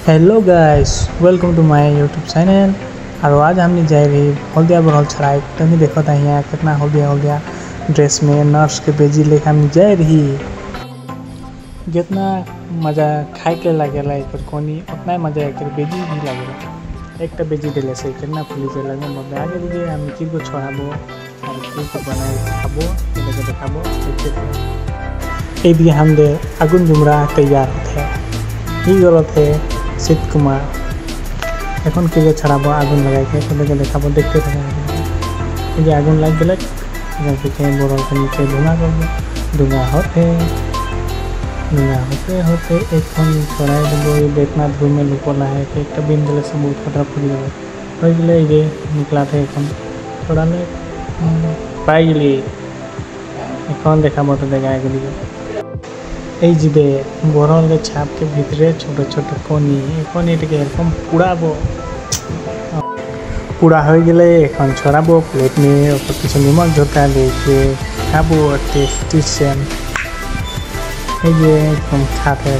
Hello guys, welcome to my YouTube channel. और आज हमने जा रही हल्दिया बरहल छड़ाई तुम देखो था यहाँ कितना हल्दिया ड्रेस में नर्स के बेजी लेकर हमने जा रही। जितना मजा खाए के लगेला एक कोनी उतना ही मजा एक बेजी भी लगेला। एक बेजी दिले से कितना फुली से लगे मतलब आगे दीजिए हम किर को छोड़ाबो और किर को बनाए खाबो लेके देखाबो। ये दिए हम दे आगुन जुमरा तैयार थे ही गलत है शीत कुमार এখন কিলো ছাড়াবো আগুন লাগাইকে তোদেরকে দেখাবো দেখতে থাকো। এই যে আগুন লাগ গেলে থেকে বড়লকে নিচে ধোঁয়া করবো। ধোঁয়া হতে এখন ছড়াই দেবো। এই देखना धूल में लुकोला है कि एक बिन दिले से बहुत खतरा फुली जाए हो गए। ये निकला थे এখন ছড়ালে পাই গেলি এখন দেখাবো তো দেখা গেলি। এই জিবে বরল ছাপ के ভিতরে ছোট ছোট কণিটাকে এরকম পুড়া হয়ে গেলে এখন ছড়াবো প্লেট নিয়ে ওপর কিছু নিমক ঝোঁকা দিয়ে খাবো টেস্টি সেম। এই যে একদম খাতে